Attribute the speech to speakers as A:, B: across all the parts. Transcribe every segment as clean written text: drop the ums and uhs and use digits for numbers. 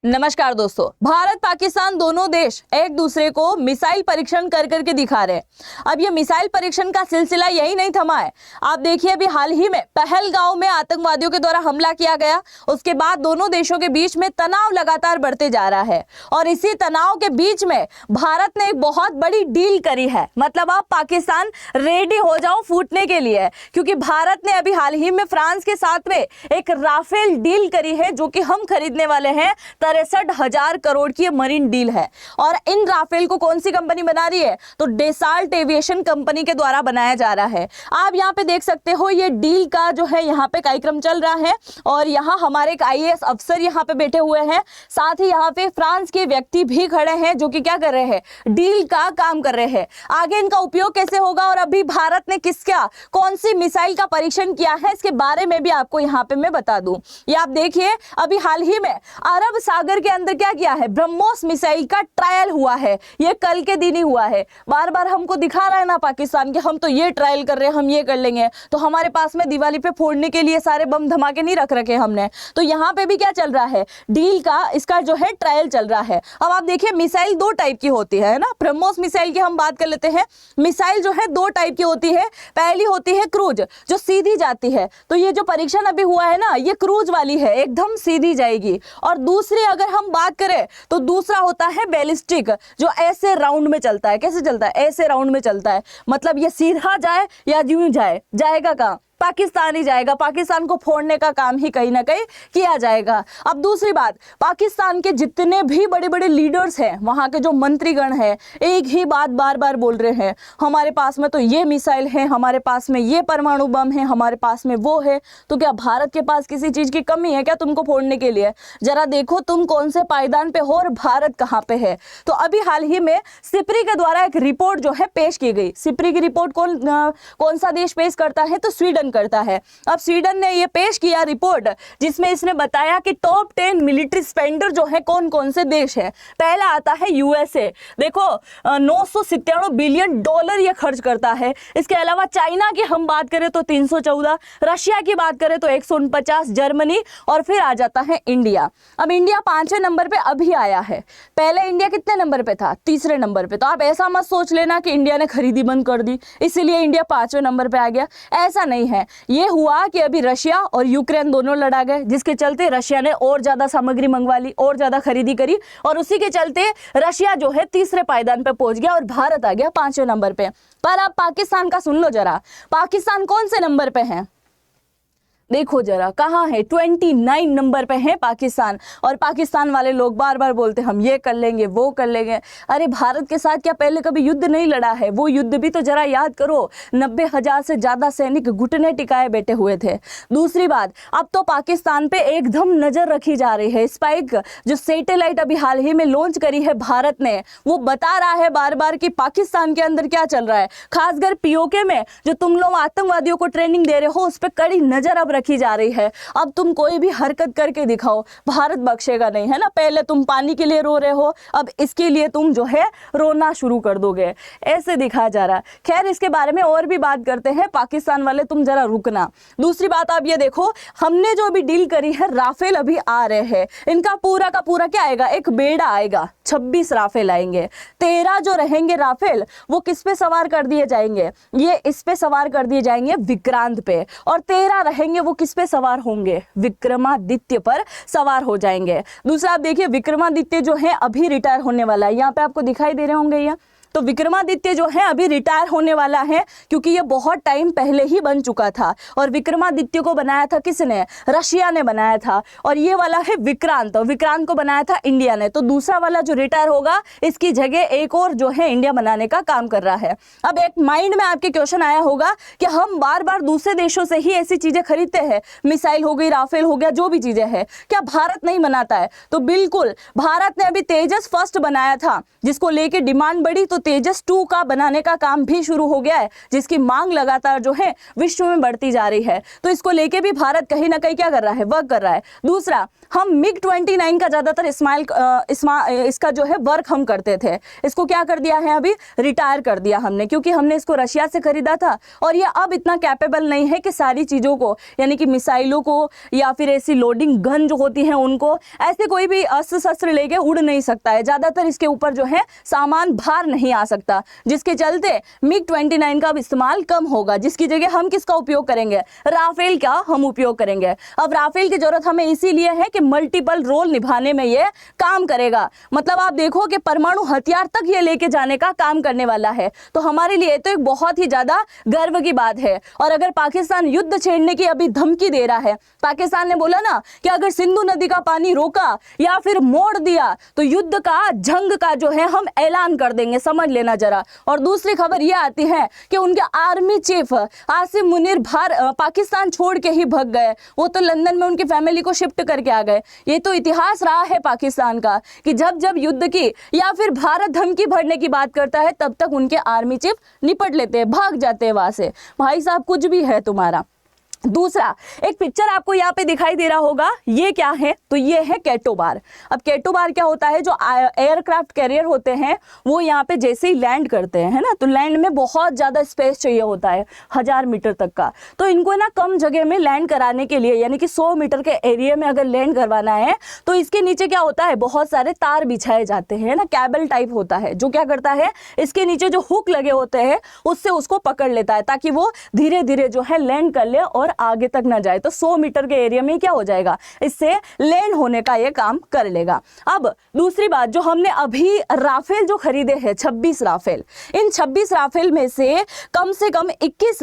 A: नमस्कार दोस्तों, भारत पाकिस्तान दोनों देश एक दूसरे को मिसाइल परीक्षण कर करके दिखा रहे हैं। अब ये मिसाइल परीक्षण का सिलसिला यही नहीं थमा है। आप देखिए, अभी हाल ही में पहलगांव में आतंकवादियों के द्वारा हमला किया गया, उसके बाद दोनों देशों के बीच में तनाव लगातार बढ़ते जा रहा है और इसी तनाव के बीच में भारत ने एक बहुत बड़ी डील करी है। मतलब आप पाकिस्तान रेडी हो जाओ फूटने के लिए, क्योंकि भारत ने अभी हाल ही में फ्रांस के साथ में एक राफेल डील करी है जो कि हम खरीदने वाले हैं। 63,000 करोड़ की मरीन डील है और इन राफेल को कौन सी कंपनी बना रही है? तो डेसाल्ट एविएशन कंपनी के द्वारा बनाया जा रहा है। आप यहाँ पे देख सकते हो, ये डील का जो है यहाँ पे कार्यक्रम चल रहा है और यहाँ हमारे एक IAS अफसर यहाँ पे बैठे हुए हैं, साथ ही यहाँ पे फ्रांस के व्यक्ति भी खड़े हैं जो कि क्या कर रहे हैं, डील का काम कर रहे हैं। आगे इनका उपयोग कैसे होगा और अभी भारत ने किसका कौन सी मिसाइल का परीक्षण किया है, इसके बारे में भी आपको यहाँ पे मैं बता दूं। ये आप देखिए, अभी हाल ही में अरब सागर के अंदर क्या किया है, ब्रह्मोस मिसाइल का ट्रायल हुआ है। ये कल के दिन ही हुआ है। बार बार हमको दिखा रहा है ना पाकिस्तान के, हम तो ये ट्रायल कर रहे हैं, हम ये कर लेंगे। तो हमारे पास में दिवाली पे फोड़ने के लिए सारे बम धमाके नहीं रख रखे हमने। तो यहाँ पे भी क्या चल रहा है, डील का इसका जो है ट्रायल चल रहा है। अब आप देखिए, मिसाइल दो टाइप की होती है ना। ब्रह्मोस मिसाइल की हम बात कर लेते हैं। मिसाइल जो है दो टाइप की होती है। पहली होती है क्रूज, जो सीधी जाती है। तो ये जो परीक्षण अभी हुआ है ना, ये क्रूज वाली है, एकदम सीधी जाएगी। और दूसरी अगर हम बात करें तो दूसरा होता है बैलिस्टिक, जो ऐसे राउंड में चलता है। कैसे चलता है? ऐसे राउंड में चलता है। मतलब ये सीधा जाए या यूं जाए, जाएगा कहाँ? पाकिस्तान ही जाएगा। पाकिस्तान को फोड़ने का काम ही कहीं ना कहीं किया जाएगा। अब दूसरी बात, पाकिस्तान के जितने भी बड़े बड़े लीडर्स हैं, वहां के जो मंत्रीगण हैं, एक ही बात बार बार बोल रहे हैं, हमारे पास में तो ये मिसाइल है, हमारे पास में ये परमाणु बम है, हमारे पास में वो है। तो क्या भारत के पास किसी चीज की कमी है क्या तुमको फोड़ने के लिए? जरा देखो तुम कौन से पायदान पे हो और भारत कहाँ पे है। तो अभी हाल ही में सिप्री के द्वारा एक रिपोर्ट जो है पेश की गई। सिप्री की रिपोर्ट कौन सा देश पेश करता है? तो स्वीडन करता है। अब स्वीडन ने ये पेश किया रिपोर्ट, जिसमें इसने बताया कि टॉप 10 मिलिट्री स्पेंडर जो है कौन कौन से देश है। पहला आता है USA। देखो, 997 बिलियन डॉलर ये खर्च करता है। इसके अलावा चाइना की हम बात करें तो 314, रशिया की बात करें तो 149, जर्मनी, और फिर आ जाता है इंडिया। अब इंडिया 5वें नंबर पे अभी आया है। पहले इंडिया कितने नंबर पे था? 3रे नंबर पे। तो आप ऐसा मत सोच लेना कि इंडिया ने खरीदी बंद कर दी इसीलिए इंडिया 5वें नंबर पे आ गया। ऐसा नहीं है। ये हुआ कि अभी रशिया और यूक्रेन दोनों लड़ा गए, जिसके चलते रशिया ने और ज्यादा सामग्री मंगवा ली, और ज्यादा खरीदी करी, और उसी के चलते रशिया जो है 3रे पायदान पे पहुंच गया और भारत आ गया 5वें नंबर पे। पर अब पाकिस्तान का सुन लो जरा, पाकिस्तान कौन से नंबर पे है? देखो जरा, कहाँ है? 29 नंबर पे है पाकिस्तान। और पाकिस्तान वाले लोग बार बार बोलते हम ये कर लेंगे, वो कर लेंगे। अरे भारत के साथ क्या पहले कभी युद्ध नहीं लड़ा है? वो युद्ध भी तो जरा याद करो। 90,000 से ज्यादा सैनिक घुटने टिकाए बैठे हुए थे। दूसरी बात, अब तो पाकिस्तान पे एकदम नजर रखी जा रही है। स्पाइक जो सैटेलाइट अभी हाल ही में लॉन्च करी है भारत ने, वो बता रहा है बार बार कि पाकिस्तान के अंदर क्या चल रहा है। खासकर POK में जो तुम लोग आतंकवादियों को ट्रेनिंग दे रहे हो, उस पर कड़ी नजर अब रखी जा रही है। अब तुम कोई भी हरकत करके दिखाओ, भारत बख्शेगा नहीं, है ना। पहले तुम पानी के लिए रो रहे हो, अब इसके लिए तुम जो है रोना शुरू कर दोगे, ऐसे दिखा जा रहा है। खैर, इसके बारे में और भी बात करते हैं। पाकिस्तान वाले तुम जरा रुकना। दूसरी बात आप ये देखो, हमने जो अभी डील करी है, राफेल अभी आ रहे हैं। इनका पूरा का पूरा क्या आएगा? एक बेड़ा आएगा। 26 राफेल आएंगे। 13 जो रहेंगे राफेल, वो किस पे सवार कर दिए जाएंगे? ये इस पे सवार कर दिए जाएंगे, विक्रांत पे। और 13 रहेंगे, वो किस पे सवार होंगे? विक्रमादित्य पर सवार हो जाएंगे। दूसरा आप देखिए, विक्रमादित्य जो है अभी रिटायर होने वाला है। यहाँ पे आपको दिखाई दे रहे होंगे ये। तो विक्रमादित्य जो है अभी रिटायर होने वाला है, क्योंकि ये बहुत टाइम पहले ही बन चुका था। और विक्रमादित्य को बनाया था किसने? रशिया ने बनाया था। और ये वाला है विक्रांत, विक्रांत को बनाया था इंडिया ने। तो दूसरा वाला जो रिटायर होगा, इसकी जगह एक और जो है इंडिया बनाने का काम कर रहा है। अब एक माइंड में आपके क्वेश्चन आया होगा कि हम बार बार दूसरे देशों से ही ऐसी चीजें खरीदते हैं, मिसाइल हो गई, राफेल हो गया, जो भी चीजें हैं, क्या भारत नहीं बनाता है? तो बिल्कुल, भारत ने अभी तेजस फर्स्ट बनाया था, जिसको लेके डिमांड बढ़ी तो तेजस 2 का बनाने का काम भी शुरू हो गया है, जिसकी मांग लगातार जो है विश्व में बढ़ती जा रही है। तो इसको लेके भी भारत कहीं ना कहीं क्या कर रहा है, वर्क कर रहा है। दूसरा, हम MiG-29 का ज्यादातर इसका जो है वर्क हम करते थे, इसको क्या कर दिया है, अभी रिटायर कर दिया हमने, क्योंकि हमने इसको रशिया से खरीदा था और ये अब इतना कैपेबल नहीं है कि सारी चीजों को, यानी कि मिसाइलों को या फिर ऐसी लोडिंग गन जो होती हैं उनको, ऐसे कोई भी अस्त्र शस्त्र लेके उड़ नहीं सकता है। ज्यादातर इसके ऊपर जो है सामान भार नहीं आ सकता, जिसके चलते MiG-29 का अब इस्तेमाल कम होगा, जिसकी जगह हम किसका उपयोग करेंगे, राफेल का हम उपयोग करेंगे। अब राफेल की जरूरत हमें इसीलिए है कि मल्टीपल रोल निभाने में ये काम करेगा। मतलब आप देखो कि परमाणु हथियार तक ये लेके जाने का काम करने वाला है। तो हमारे लिए तो एक बहुत ही ज्यादा गर्व की बात है। और अगर पाकिस्तान युद्ध छेड़ने की अभी धमकी दे रहा है, पाकिस्तान ने बोला ना कि अगर सिंधु नदी का पानी रोका या फिर मोड़ दिया तो युद्ध का, जंग का जो है हम ऐलान कर देंगे, समझ लेना जरा। और दूसरी खबर यह आती है कि उनके आर्मी चीफ आसिम मुनीर पाकिस्तान छोड़ के ही भाग गए। वो तो लंदन में उनकी फैमिली को शिफ्ट करके आ गए। ये तो इतिहास रहा है पाकिस्तान का कि जब जब युद्ध की या फिर भारत धमकी भरने की बात करता है तब तक उनके आर्मी चीफ निपट लेते हैं, भाग जाते हैं वहां से। भाई साहब कुछ भी है तुम्हारा। दूसरा, एक पिक्चर आपको यहाँ पे दिखाई दे रहा होगा, ये क्या है, तो ये है कैटोबार। अब कैटोबार क्या होता है, जो एयरक्राफ्ट कैरियर होते हैं वो यहाँ पे जैसे ही लैंड करते हैं, है ना, तो लैंड में बहुत ज़्यादा स्पेस चाहिए होता है, 1000 मीटर तक का। तो इनको ना कम जगह में लैंड कराने के लिए, यानी कि 100 मीटर के एरिया में अगर लैंड करवाना है तो इसके नीचे क्या होता है, बहुत सारे तार बिछाए जाते हैं ना, कैबल टाइप होता है, जो क्या करता है, इसके नीचे जो हुक लगे होते हैं उससे उसको पकड़ लेता है ताकि वो धीरे धीरे जो है लैंड कर ले और आगे तक ना जाए। तो 100 मीटर के एरिया में क्या हो जाएगा, इससे लैंड होने का ये काम कर लेगा। अब दूसरी बात, जो हमने अभी राफेल जो खरीदे हैं 26 राफेल, इन 26 राफेल में से कम 21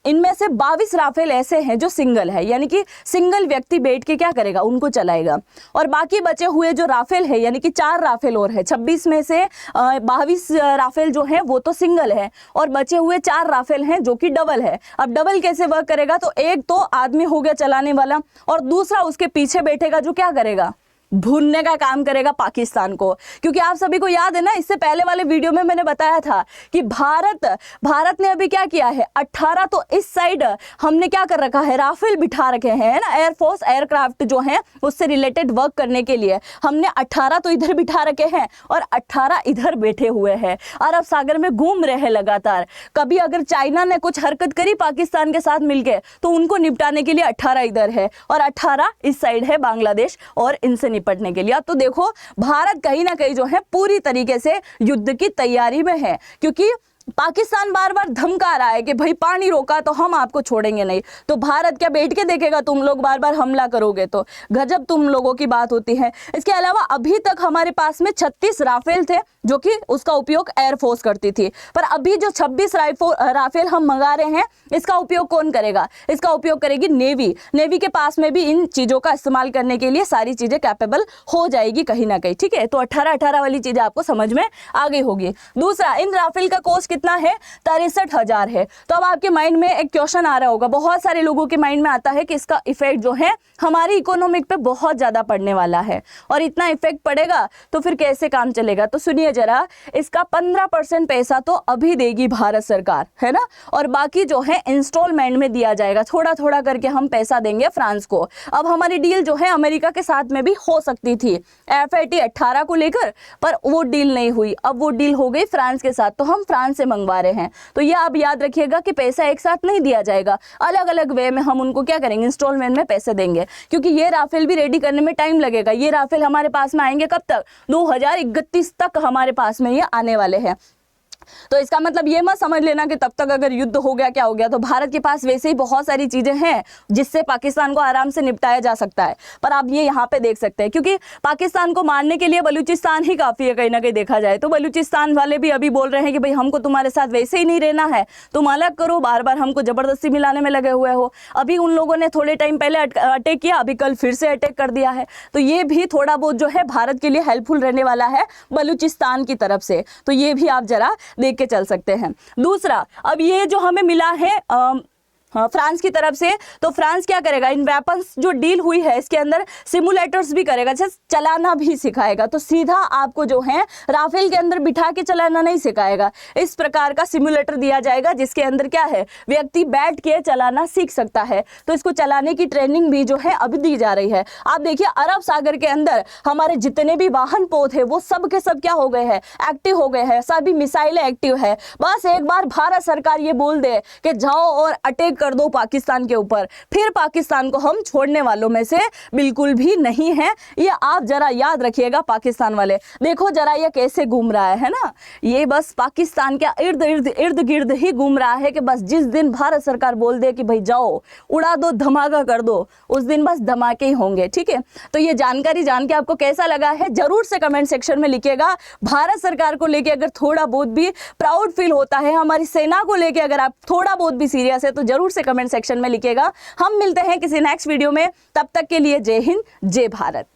A: इनमें से 22 राफेल ऐसे हैं जो सिंगल है, यानी कि सिंगल व्यक्ति बैठ के क्या करेगा, उनको चलाएगा। और बाकी बचे हुए जो राफेल है, यानी कि 4 राफेल और है, 26 में से 22 राफेल जो है वो तो सिंगल है और बचे हुए 4 राफेल हैं जो कि डबल है। अब डबल कैसे वर्क करेगा, तो एक तो आदमी हो गया चलाने वाला और दूसरा उसके पीछे बैठेगा जो क्या करेगा, भूनने का काम करेगा पाकिस्तान को। क्योंकि आप सभी को याद है ना, इससे पहले वाले वीडियो में मैंने बताया था कि भारत ने अभी क्या किया है, 18 तो इस साइड हमने क्या कर रखा है, राफेल बिठा रखे हैं ना, एयरफोर्स एयरक्राफ्ट जो है उससे रिलेटेड वर्क करने के लिए हमने 18 तो इधर बिठा रखे हैं और 18 इधर बैठे हुए हैं, अरब सागर में घूम रहे हैं लगातार। कभी अगर चाइना ने कुछ हरकत करी पाकिस्तान के साथ मिलकर तो उनको निपटाने के लिए 18 इधर है और 18 इस साइड है बांग्लादेश और इनसे निपटने के लिए। अब तो देखो भारत कहीं ना कहीं जो है पूरी तरीके से युद्ध की तैयारी में है, क्योंकि पाकिस्तान बार बार धमका रहा है कि भाई पानी रोका तो हम आपको छोड़ेंगे नहीं। तो भारत क्या बैठ के देखेगा, तुम लोग बार बार हमला करोगे तो गजब तुम लोगों की बात होती है। इसके अलावा अभी तक हमारे पास में 36 राफेल थे जो कि उसका उपयोग एयरफोर्स करती थी, पर अभी जो 26 राफेल हम मंगा रहे हैं इसका उपयोग कौन करेगा, इसका उपयोग करेगी नेवी। नेवी के पास में भी इन चीज़ों का इस्तेमाल करने के लिए सारी चीज़ें कैपेबल हो जाएगी कहीं ना कहीं, ठीक है। तो 18 वाली चीज़ें आपको समझ में आ गई होगी। दूसरा, इन राफेल का कॉस्ट कितना है, 63,000 है। तो अब आपके माइंड में एक क्वेश्चन आ रहा होगा, बहुत सारे लोगों के माइंड में आता है कि इसका इफेक्ट जो है हमारी इकोनॉमिक पे बहुत ज्यादा पड़ने वाला है और इतना इफेक्ट पड़ेगा तो फिर कैसे काम चलेगा। तो सुनिए जरा, इसका 15% पैसा तो अभी देगी भारत सरकार, है ना, और बाकी जो है इंस्टॉलमेंट में दिया जाएगा, थोड़ा थोड़ा करके हम पैसा देंगे फ्रांस को। अब हमारी डील जो है अमेरिका के साथ में भी हो सकती थी F-18 को लेकर, पर वो डील नहीं हुई। अब वो डील हो गई फ्रांस के साथ, तो हम फ्रांस से मंगवा रहे हैं। तो ये आप याद रखिएगा कि पैसा एक साथ नहीं दिया जाएगा, अलग अलग वे में हम उनको क्या करेंगे, इंस्टॉलमेंट में पैसे देंगे, क्योंकि ये राफेल भी रेडी करने में टाइम लगेगा। ये राफेल हमारे पास में आएंगे कब तक, 2031 तक हमारे पास में ये आने वाले हैं। तो इसका मतलब ये मत समझ लेना कि तब तक अगर युद्ध हो गया क्या हो गया। तो भारत के पास वैसे ही बहुत सारी चीजें हैं जिससे पाकिस्तान को आराम से निपटाया जा सकता है, पर आप ये यहाँ पे देख सकते हैं, क्योंकि पाकिस्तान को मारने के लिए बलूचिस्तान ही काफी है कहीं ना कहीं देखा जाए। तो बलूचिस्तान वाले भी अभी बोल रहे हैं कि भाई हमको तुम्हारे साथ वैसे ही नहीं रहना है, तुम अलग करो, बार बार हमको जबरदस्ती मिलाने में लगे हुए हो। अभी उन लोगों ने थोड़े टाइम पहले अटैक किया, अभी कल फिर से अटैक कर दिया है। तो ये भी थोड़ा बहुत जो है भारत के लिए हेल्पफुल रहने वाला है बलूचिस्तान की तरफ से, तो ये भी आप जरा देख के चल सकते हैं। दूसरा, अब ये जो हमें मिला है फ्रांस की तरफ से। तो फ्रांस क्या करेगा, इन वेपन्स जो डील हुई है इसके अंदर सिमुलेटर्स भी करेगा, जैसे चलाना भी सिखाएगा। तो सीधा आपको जो है राफेल के अंदर बिठा के चलाना नहीं सिखाएगा, इस प्रकार का सिमुलेटर दिया जाएगा जिसके अंदर क्या है, व्यक्ति बैठ के चलाना सीख सकता है। तो इसको चलाने की ट्रेनिंग भी जो है अभी दी जा रही है। आप देखिए अरब सागर के अंदर हमारे जितने भी वाहन पोत है वो सब के सब क्या हो गए हैं, एक्टिव हो गए हैं, सभी मिसाइलें एक्टिव है। बस एक बार भारत सरकार ये बोल दे कि जाओ और अटैक कर दो पाकिस्तान के ऊपर, फिर पाकिस्तान को हम छोड़ने वालों में से बिल्कुल भी नहीं है। ये आप जरा याद रखिएगा पाकिस्तान वाले। देखो जरा ये कैसे घूम रहा है ना, ये बस पाकिस्तान के इर्द गिर्द ही घूम रहा है कि बस जिस दिन भारत सरकार बोल दे कि भाई जाओ उड़ा दो, धमाका कर दो, उस दिन बस धमाके ही होंगे। ठीक है, तो ये जानकारी जान के आपको कैसा लगा है जरूर से कमेंट सेक्शन में लिखिएगा। भारत सरकार को लेके अगर थोड़ा बहुत भी प्राउड फील होता है, हमारी सेना को लेके अगर आप थोड़ा बहुत भी सीरियस है तो जरूर से कमेंट सेक्शन में लिखिएगा। हम मिलते हैं किसी नेक्स्ट वीडियो में, तब तक के लिए जय हिंद जय भारत।